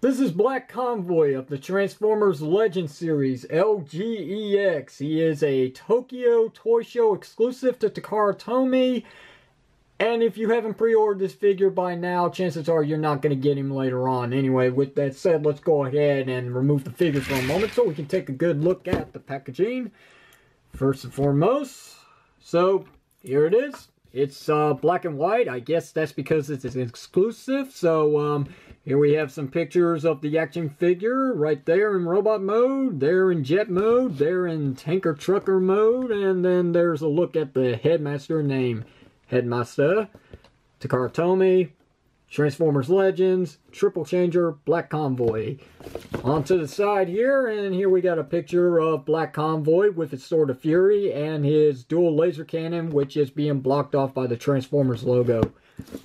This is Black Convoy of the Transformers Legend series, LGEX. He is a Tokyo Toy Show exclusive to Takara Tomy. And if you haven't pre-ordered this figure by now, chances are you're not going to get him later on. Anyway, with that said, let's go ahead and remove the figure for a moment so we can take a good look at the packaging. First and foremost, so here it is. It's black and white. I guess that's because it's an exclusive. So here we have some pictures of the action figure right there in robot mode, there in jet mode, there in tanker trucker mode, and then there's a look at the Headmaster name. Headmaster, Takara Tomy, Transformers Legends, Triple Changer, Black Convoy. On to the side here, and here we got a picture of Black Convoy with its Sword of Fury and his dual laser cannon, which is being blocked off by the Transformers logo.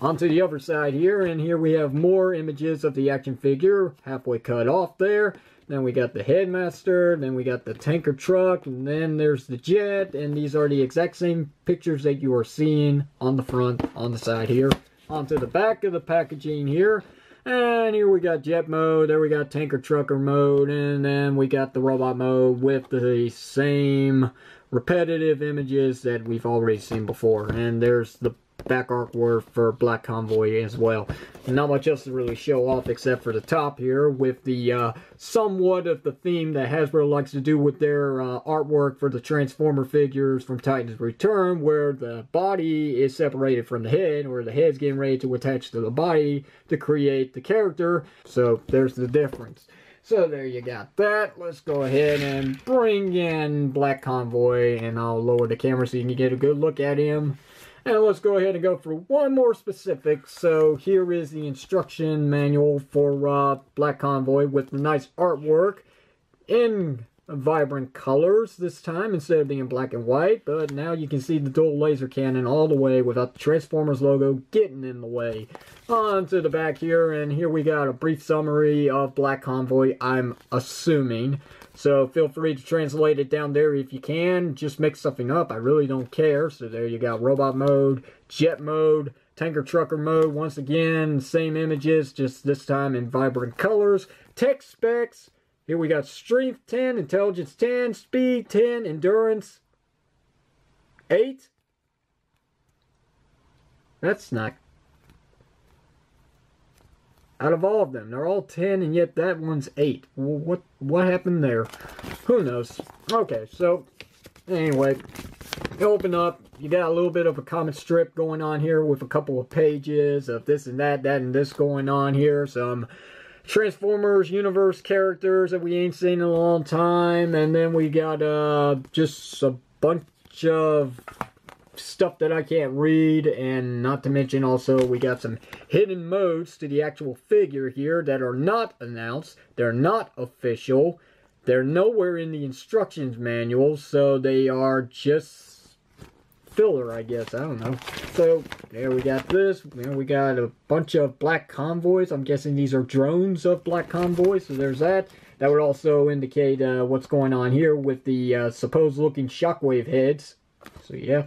On to the other side here, and here we have more images of the action figure, halfway cut off there. Then we got the Headmaster, then we got the tanker truck, and then there's the jet, and these are the exact same pictures that you are seeing on the front, on the side here. Onto the back of the packaging here, and here we got jet mode, there we got tanker trucker mode, and then we got the robot mode with the same repetitive images that we've already seen before. And there's the back artwork for Black Convoy as well. And not much else to really show off except for the top here with the somewhat of the theme that Hasbro likes to do with their artwork for the Transformer figures from Titan's Return, where the body is separated from the head, or the head's getting ready to attach to the body to create the character. So there's the difference. So there you got that. Let's go ahead and bring in Black Convoy, and I'll lower the camera so you can get a good look at him. And let's go ahead and go for one more specific. So here is the instruction manual for Black Convoy with the nice artwork in vibrant colors this time instead of being black and white. But now you can see the dual laser cannon all the way without the Transformers logo getting in the way. On to the back here, and here we got a brief summary of Black Convoy, I'm assuming. So feel free to translate it down there if you can. Just make something up. I really don't care. So there you got robot mode, jet mode, tanker trucker mode. Once again, same images, just this time in vibrant colors. Tech specs. Here we got strength 10, intelligence 10, speed 10, endurance 8. That's not... Out of all of them, they're all 10, and yet that one's 8. Well, what happened there? Who knows? Okay, so anyway, you open up. You got a little bit of a comic strip going on here with a couple of pages of this and that and this going on here. Some Transformers universe characters that we ain't seen in a long time, and then we got just a bunch of stuff that I can't read, and not to mention also we got some hidden modes to the actual figure here that are not announced, they're not official, they're nowhere in the instructions manual, so they are just filler, I guess, I don't know. So there we got this, there we got a bunch of Black Convoys. I'm guessing these are drones of Black Convoy, so there's that. That would also indicate what's going on here with the supposed looking shockwave heads. So yeah,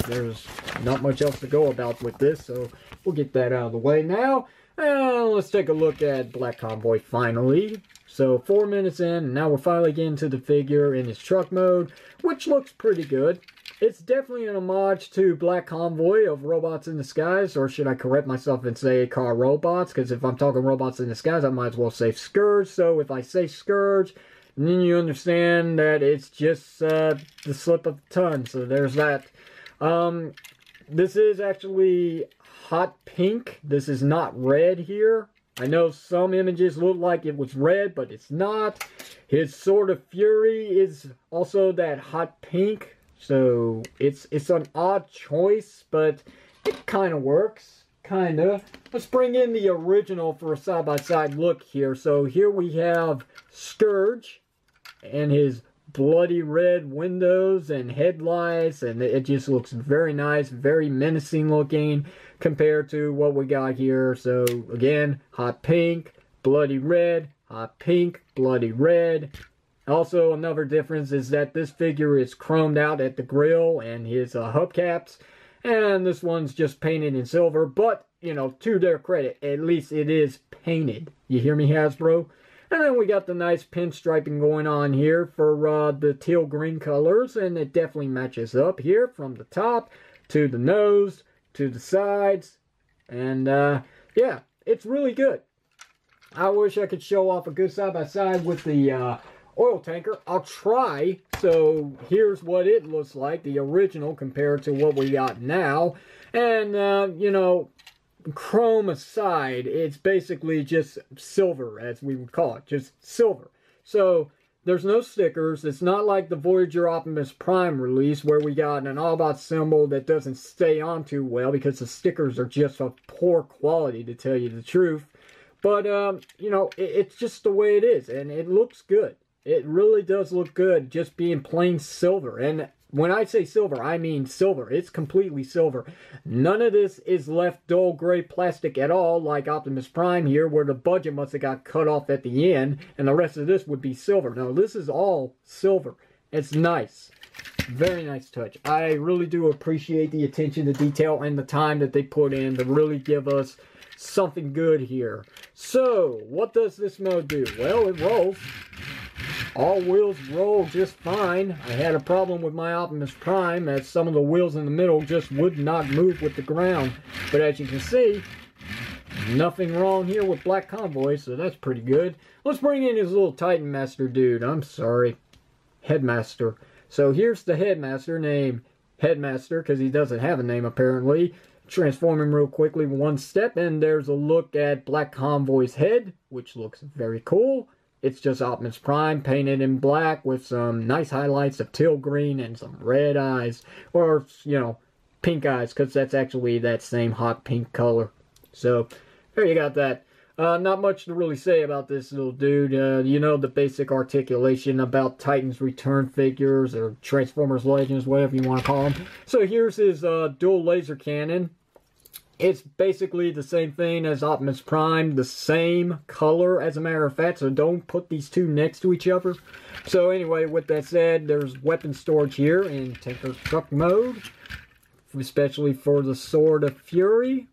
there's not much else to go about with this, so we'll get that out of the way now. And let's take a look at Black Convoy finally. So 4 minutes in, and now we're finally getting to the figure in its truck mode, which looks pretty good. It's definitely an homage to Black Convoy of Robots in the Skies, or should I correct myself and say Car Robots, because if I'm talking Robots in the Skies, I might as well say Scourge. So if I say Scourge, then you understand that it's just the slip of the tongue. So there's that. This is actually hot pink. This is not red here. I know some images look like it was red, but it's not. His Sword of Fury is also that hot pink. So it's an odd choice, but it kind of works. Kinda. Let's bring in the original for a side-by-side look here. So here we have Scourge and his bloody red windows and headlights, and it just looks very nice, very menacing looking compared to what we got here. So again, hot pink, bloody red, hot pink, bloody red. Also, another difference is that this figure is chromed out at the grill and his hubcaps. And this one's just painted in silver, but, you know, to their credit, at least it is painted. You hear me, Hasbro? And then we got the nice pinstriping going on here for the teal green colors, and it definitely matches up here from the top to the nose to the sides. And yeah, it's really good. I wish I could show off a good side-by-side with the oil tanker. I'll try. So here's what it looks like, the original compared to what we got now. And, you know, chrome aside, it's basically just silver, as we would call it, just silver. So there's no stickers. It's not like the Voyager Optimus Prime release where we got an Autobot symbol that doesn't stay on too well because the stickers are just of poor quality, to tell you the truth. But, you know, it's just the way it is, and it looks good. It really does look good, just being plain silver. And when I say silver, I mean silver. It's completely silver. None of this is left dull gray plastic at all, like Optimus Prime here, where the budget must have got cut off at the end, and the rest of this would be silver. No, this is all silver. It's nice. Very nice touch. I really do appreciate the attention to detail and the time that they put in to really give us something good here. So, what does this mode do? Well, it rolls. All wheels roll just fine. I had a problem with my Optimus Prime as some of the wheels in the middle just would not move with the ground. But as you can see, nothing wrong here with Black Convoy, so that's pretty good. Let's bring in his little Titan Master dude. I'm sorry. Headmaster. So here's the Headmaster, named Headmaster, because he doesn't have a name apparently. Transform him real quickly one step, and there's a look at Black Convoy's head, which looks very cool. It's just Optimus Prime painted in black with some nice highlights of teal green and some red eyes. Or, you know, pink eyes, because that's actually that same hot pink color. So, there you got that. Not much to really say about this little dude. You know the basic articulation about Titans Return figures, or Transformers Legends, whatever you want to call them. So here's his dual laser cannon. It's basically the same thing as Optimus Prime, the same color as a matter of fact, so don't put these two next to each other. So anyway, with that said, there's weapon storage here in Tanker Truck mode, especially for the Sword of Fury.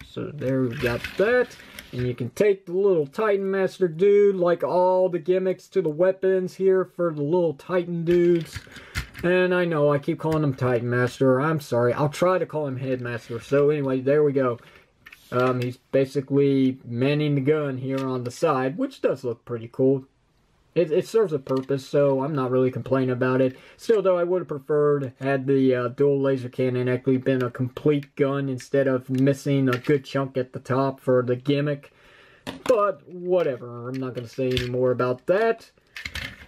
So there we got that. And you can take the little Titan Master dude, like all the gimmicks to the weapons here for the little Titan dudes. And I know I keep calling him Titan Master. I'm sorry. I'll try to call him Headmaster. So anyway, there we go. He's basically manning the gun here on the side, which does look pretty cool. It serves a purpose, so I'm not really complaining about it. Still, though, I would have preferred had the dual laser cannon actually been a complete gun instead of missing a good chunk at the top for the gimmick. But whatever. I'm not going to say any more about that.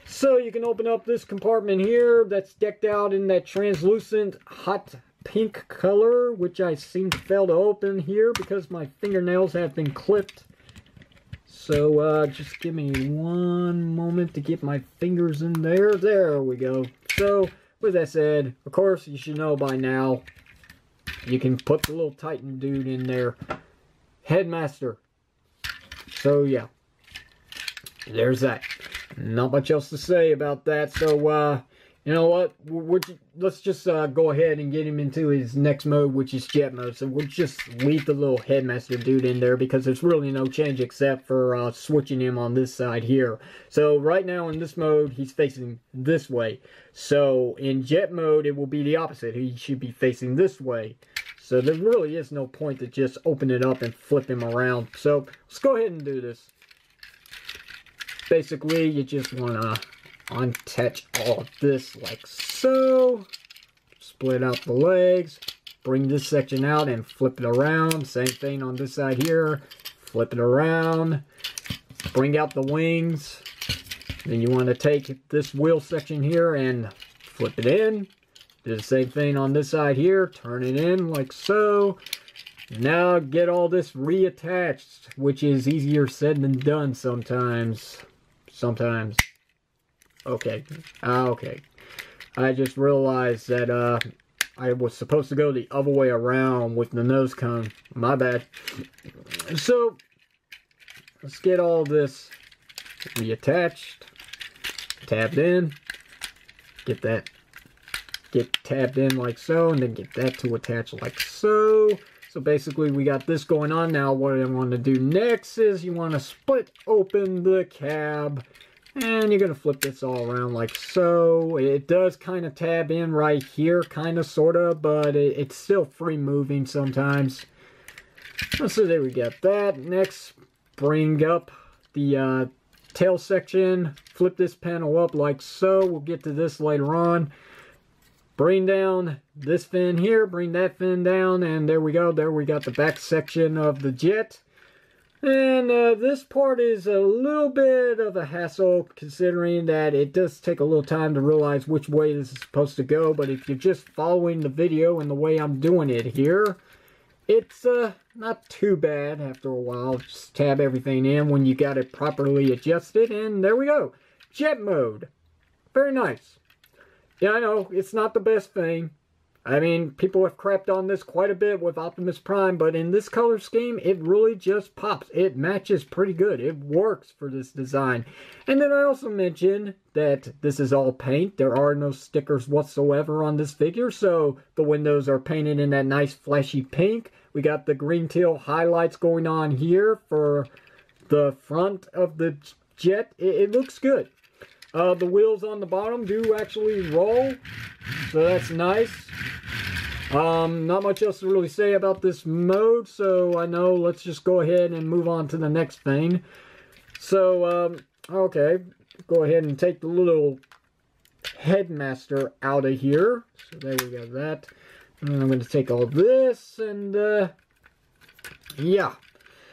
So you can open up this compartment here that's decked out in that translucent hot pink color, which I seem to fail to open here because my fingernails have been clipped. So just give me one moment to get my fingers in there. There we go. So with that said, of course you should know by now, you can put the little Titan dude in there. Headmaster. So yeah, there's that. Not much else to say about that. So, you know what? Let's just go ahead and get him into his next mode, which is jet mode. So we'll just leave the little Headmaster dude in there because there's really no change except for switching him on this side here. So right now in this mode, he's facing this way. So in jet mode, it will be the opposite. He should be facing this way. So there really is no point to just open it up and flip him around. So let's go ahead and do this. Basically, you just want to unattach all of this like so. Split out the legs. Bring this section out and flip it around. Same thing on this side here. Flip it around. Bring out the wings. Then you want to take this wheel section here and flip it in. Do the same thing on this side here. Turn it in like so. Now get all this reattached, which is easier said than done sometimes. Okay. Okay. I just realized that I was supposed to go the other way around with the nose cone. My bad. So let's get all this reattached. Tabbed in. Get get tabbed in like so, and then get that to attach like so. So basically we got this going on. Now what I want to do next is you want to split open the cab, and you're going to flip this all around like so. It does kind of tab in right here, kind of, sort of, but it's still free moving sometimes. So there we got that. Next, bring up the tail section, flip this panel up like so. We'll get to this later on. Bring down this fin here, bring that fin down, and there we go. There we got the back section of the jet. And this part is a little bit of a hassle, considering that it does take a little time to realize which way this is supposed to go. But if you're just following the video and the way I'm doing it here, it's not too bad after a while. Just tab everything in when you got it properly adjusted, and there we go. Jet mode. Very nice. Yeah, I know, it's not the best thing. I mean, people have crapped on this quite a bit with Optimus Prime, but in this color scheme, it really just pops. It matches pretty good. It works for this design. And then I also mentioned that this is all paint. There are no stickers whatsoever on this figure, so the windows are painted in that nice flashy pink. We got the green teal highlights going on here for the front of the jet. It looks good. The wheels on the bottom do actually roll, so that's nice. Not much else to really say about this mode, so I know let's just go ahead and move on to the next thing. So, okay, go ahead and take the little Headmaster out of here. So there we got that. And then I'm going to take all this, and yeah.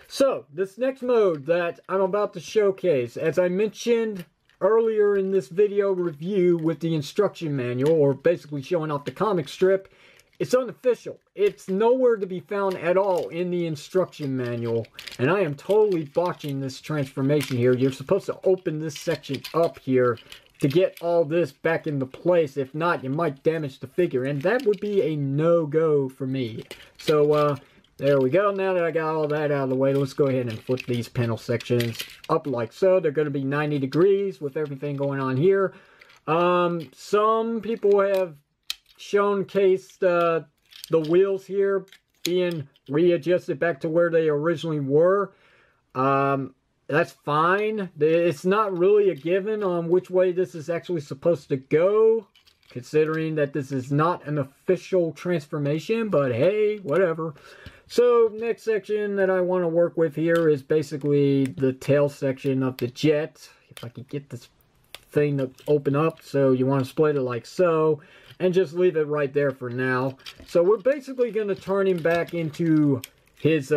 So, this next mode that I'm about to showcase, as I mentioned earlier in this video review with the instruction manual, or basically showing off the comic strip, it's unofficial. It's nowhere to be found at all in the instruction manual, and I am totally botching this transformation here. You're supposed to open this section up here to get all this back into place. If not, you might damage the figure, and that would be a no-go for me. So, there we go. Now that I got all that out of the way, let's go ahead and flip these panel sections up like so. They're going to be 90 degrees with everything going on here. Some people have showcased the wheels here being readjusted back to where they originally were. That's fine. It's not really a given on which way this is actually supposed to go, considering that this is not an official transformation, but hey, whatever. So, next section that I want to work with here is basically the tail section of the jet. If I could get this thing to open up, so you want to split it like so, and just leave it right there for now. So, we're basically going to turn him back into his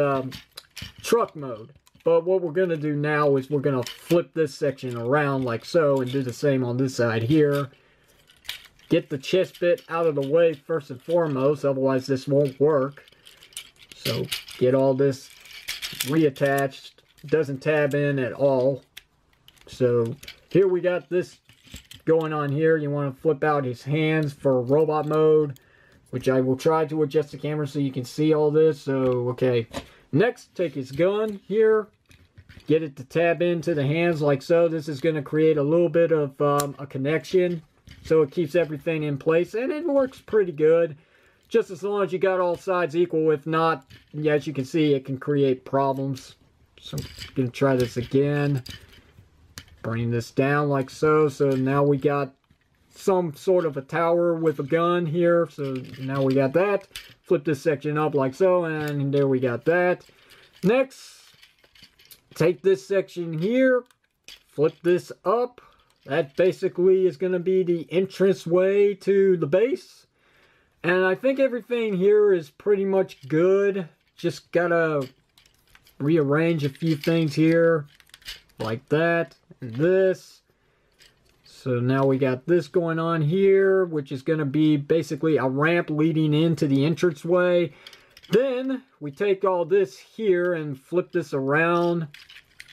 truck mode. But what we're going to do now is we're going to flip this section around like so, and do the same on this side here. Get the chest bit out of the way first and foremost, otherwise this won't work. So, get all this reattached. Doesn't tab in at all. So, here we got this going on here. You want to flip out his hands for robot mode, which I will try to adjust the camera so you can see all this. So, okay. Next, take his gun here. Get it to tab into the hands like so. This is going to create a little bit of a connection, so it keeps everything in place, and it works pretty good. Just as long as you got all sides equal. If not, yeah, as you can see, it can create problems. So I'm going to try this again. Bring this down like so. So now we got some sort of a tower with a gun here. So now we got that. Flip this section up like so, and there we got that. Next, take this section here. Flip this up. That basically is going to be the entranceway to the base. And I think everything here is pretty much good. Just gotta rearrange a few things here. Like that. And this. So now we got this going on here, which is going to be basically a ramp leading into the entranceway. Then we take all this here and flip this around.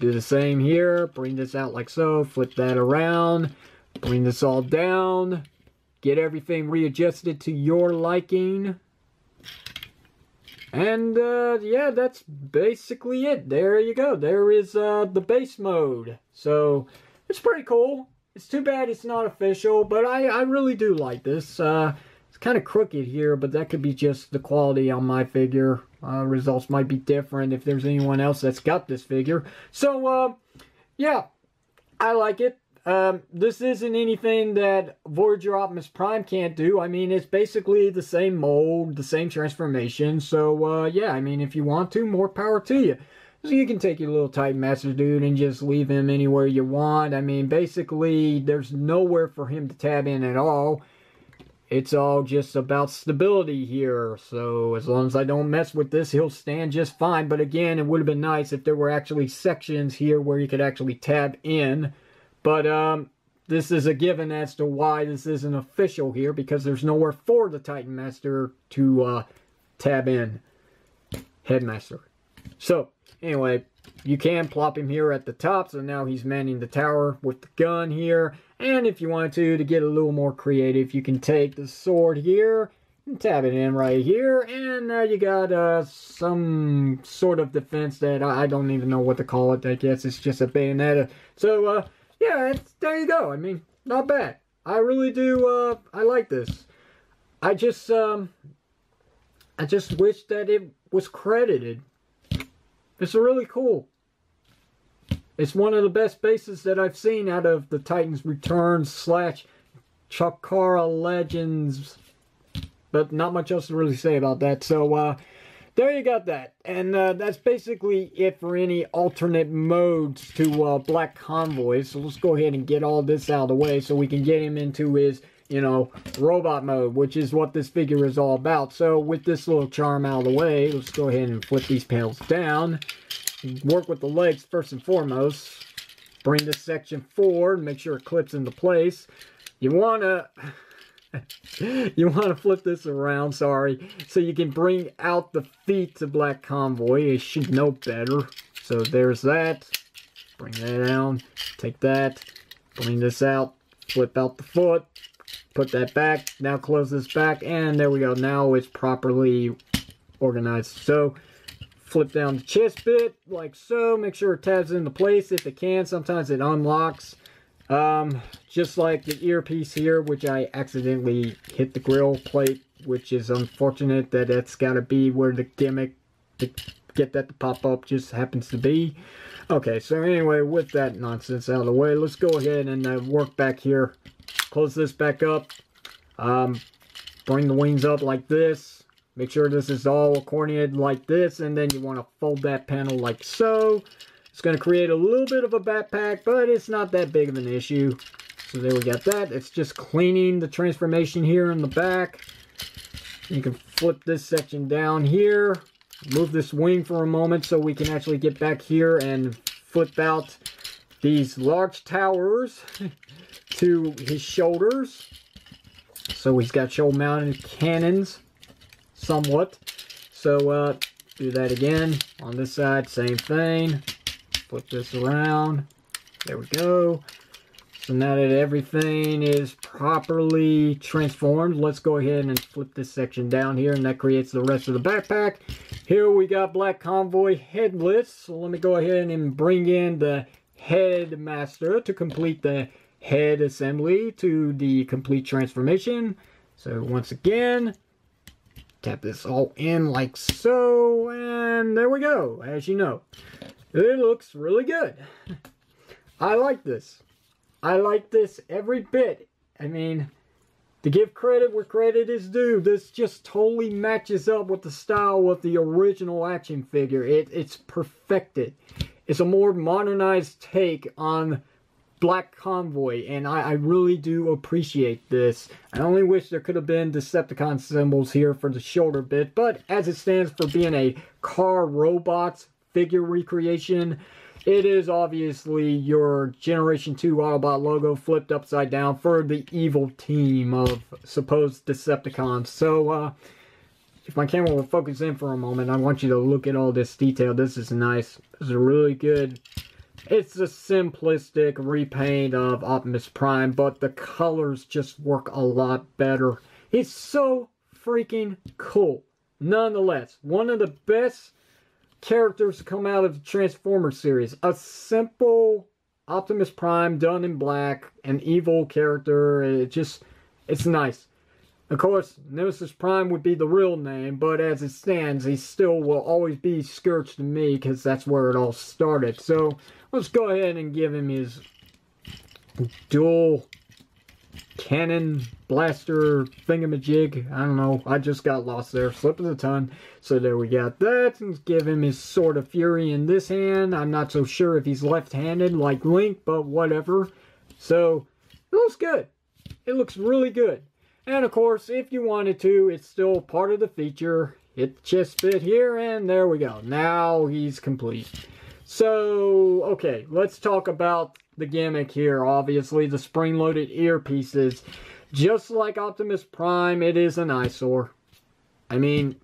Do the same here. Bring this out like so. Flip that around. Bring this all down. Get everything readjusted to your liking. And, yeah, that's basically it. There you go. There is the base mode. So, it's pretty cool. It's too bad it's not official, but I really do like this. kind of crooked here, but that could be just the quality on my figure. Results might be different if there's anyone else that's got this figure. So, yeah, I like it. This isn't anything that Voyager Optimus Prime can't do. I mean, it's basically the same mold, the same transformation. So, yeah, I mean, if you want to, more power to you. So you can take your little Titan Master dude and just leave him anywhere you want. I mean, basically, there's nowhere for him to tab in at all. It's all just about stability here. So as long as I don't mess with this, he'll stand just fine. But again, it would have been nice if there were actually sections here where you could actually tab in. But this is a given as to why this isn't official here, because there's nowhere for the Titan Master to tab in. Headmaster. So, anyway, you can plop him here at the top, so now he's manning the tower with the gun here. And if you wanted to get a little more creative, you can take the sword here and tab it in right here. And now you got some sort of defense that I don't even know what to call it. I guess it's just a bayonetta. So, yeah, there you go. I mean, not bad. I really do, I like this. I just wish that it was credited. It's really cool. It's one of the best bases that I've seen out of the Titans Returns / Takara Legends. But not much else to really say about that. So, there you got that. And that's basically it for any alternate modes to Black Convoy. So let's go ahead and get all this out of the way so we can get him into his, you know, robot mode, which is what this figure is all about. So with this little charm out of the way, let's go ahead and flip these panels down. Work with the legs first and foremost. Bring this section forward, make sure it clips into place. You wanna flip this around, sorry, so you can bring out the feet to Black Convoy. You should know better. So there's that. Bring that down. Take that. Bring this out. Flip out the foot. Put that back. Now close this back. And there we go. Now it's properly organized. So flip down the chest bit like so. Make sure it tabs into place if it can. Sometimes it unlocks. Just like the earpiece here, which I accidentally hit the grill plate, which is unfortunate that it's got to be where the gimmick to get that to pop up just happens to be. Okay, so anyway, with that nonsense out of the way, let's go ahead and work back here. Close this back up. Bring the wings up like this. Make sure this is all coordinated like this, and then you want to fold that panel like so. It's going to create a little bit of a backpack, but it's not that big of an issue. So there we got that. It's just cleaning the transformation here in the back. You can flip this section down here. Move this wing for a moment so we can actually get back here and flip out these large towers to his shoulders. So he's got shoulder mounted cannons somewhat. So do that again on this side, same thing. Flip this around. There we go. So now that everything is properly transformed, let's go ahead and flip this section down here, and that creates the rest of the backpack. Here we got Black Convoy headless. So let me go ahead and bring in the Headmaster to complete the head assembly to the complete transformation. So once again, tap this all in like so, and there we go. As you know, it looks really good. I like this. I like this every bit. I mean, to give credit where credit is due, this just totally matches up with the style of the original action figure. It's perfected. It's a more modernized take on Black Convoy, and I really do appreciate this. I only wish there could have been Decepticon symbols here for the shoulder bit, but as it stands for being a car robots figure recreation, it is obviously your Generation 2 Autobot logo flipped upside down for the evil team of supposed Decepticons. So, if my camera will focus in for a moment, I want you to look at all this detail. This is nice. This is really good. It's a simplistic repaint of Optimus Prime, but the colors just work a lot better. It's so freaking cool. Nonetheless, one of the best characters to come out of the Transformers series. A simple Optimus Prime done in black, an evil character. It's nice. Of course, Nemesis Prime would be the real name, but as it stands, he still will always be Scourge to me, because that's where it all started. So, let's go ahead and give him his dual cannon blaster thingamajig. I don't know, I just got lost there, slip of the tongue. So there we got that. Let's give him his Sword of Fury in this hand. I'm not so sure if he's left-handed like Link, but whatever. So, it looks good. It looks really good. And of course, if you wanted to, it's still part of the feature. Hit the chest bit here, and there we go. Now he's complete. So, okay, let's talk about the gimmick here. Obviously, the spring-loaded earpieces. Just like Optimus Prime, it is an eyesore. I mean,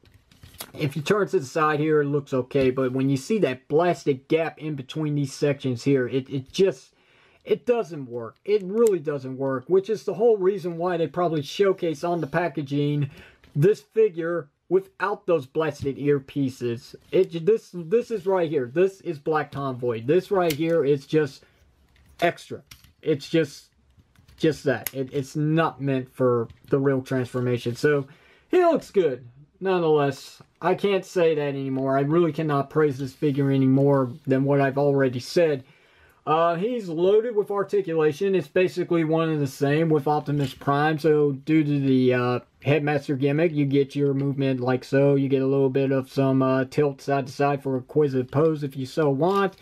if you turn to the side here, it looks okay. But when you see that blasted gap in between these sections here, it doesn't work. It really doesn't work, which is the whole reason why they probably showcase on the packaging this figure without those blasted earpieces. This is right here. This is Black Convoy. This right here is just extra. It's just that. It's not meant for the real transformation. So, he looks good. Nonetheless, I can't say that anymore. I really cannot praise this figure any more than what I've already said. He's loaded with articulation. It's basically one and the same with Optimus Prime. So due to the Headmaster gimmick, you get your movement like so. You get a little bit of some tilt side to side for a quizzical pose if you so want.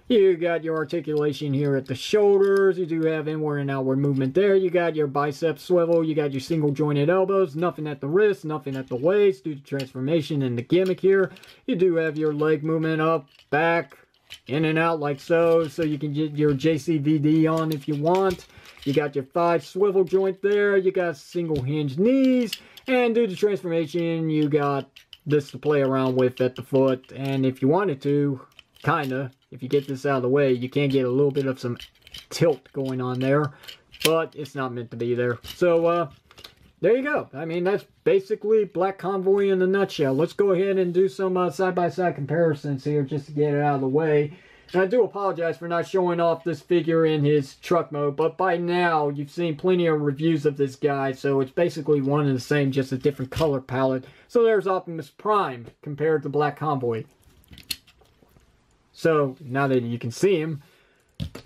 You got your articulation here at the shoulders. You do have inward and outward movement there. You got your bicep swivel. You got your single jointed elbows. Nothing at the wrist. Nothing at the waist due to transformation and the gimmick here. You do have your leg movement up, back, in and out like so. So you can get your JCVD on if you want. You got your 5 swivel joint there. You got single hinge knees. And due to transformation, you got this to play around with at the foot. And if you wanted to, kinda, if you get this out of the way, you can get a little bit of some tilt going on there, but it's not meant to be there. So, there you go. I mean, that's basically Black Convoy in a nutshell. Let's go ahead and do some side-by-side comparisons here just to get it out of the way. And I do apologize for not showing off this figure in his truck mode, but by now you've seen plenty of reviews of this guy, so it's basically one and the same, just a different color palette. So there's Optimus Prime compared to Black Convoy. So, now that you can see him,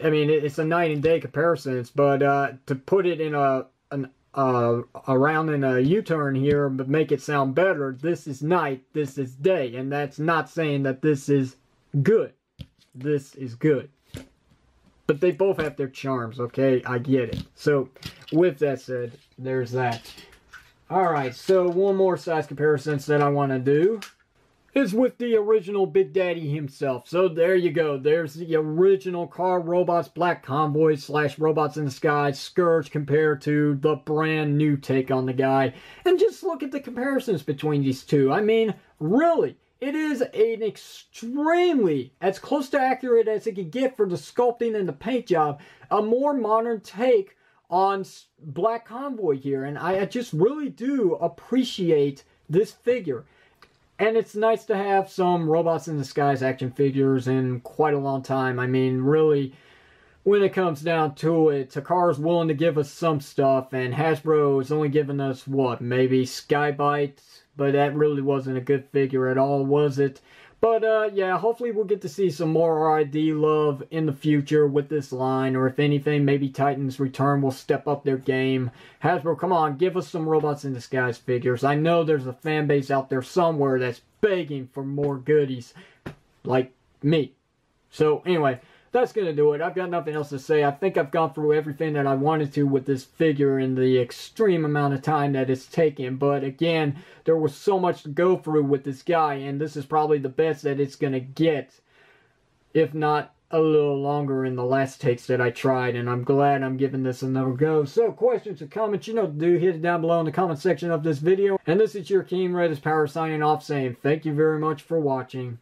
I mean, it's a night and day comparison, but to put it in around in a U-turn here, but make it sound better, this is night, this is day, and that's not saying that this is good. This is good. But they both have their charms, okay? I get it. So, with that said, there's that. Alright, so one more size comparison that I want to do is with the original Big Daddy himself. So there you go. There's the original Car Robots Black Convoy / Robots in the Sky Scourge compared to the brand new take on the guy. And just look at the comparisons between these two. I mean, really, it is an extremely, as close to accurate as it can get for the sculpting and the paint job, a more modern take on Black Convoy here. And I just really do appreciate this figure. And it's nice to have some Robots in the Skies action figures in quite a long time. I mean, really, when it comes down to it, Takara's willing to give us some stuff, and Hasbro is only giving us, what, maybe Skybite? But that really wasn't a good figure at all, was it? But, yeah, hopefully we'll get to see some more RID love in the future with this line. Or if anything, maybe Titan's Return will step up their game. Hasbro, come on, give us some Robots in Disguise figures. I know there's a fan base out there somewhere that's begging for more goodies. Like me. So, anyway, that's going to do it. I've got nothing else to say. I think I've gone through everything that I wanted to with this figure in the extreme amount of time that it's taken. But again, there was so much to go through with this guy, and this is probably the best that it's going to get, if not a little longer in the last takes that I tried, and I'm glad I'm giving this another go. So, questions or comments, you know what to do. Hit it down below in the comment section of this video. And this is your King Red Power signing off, saying thank you very much for watching.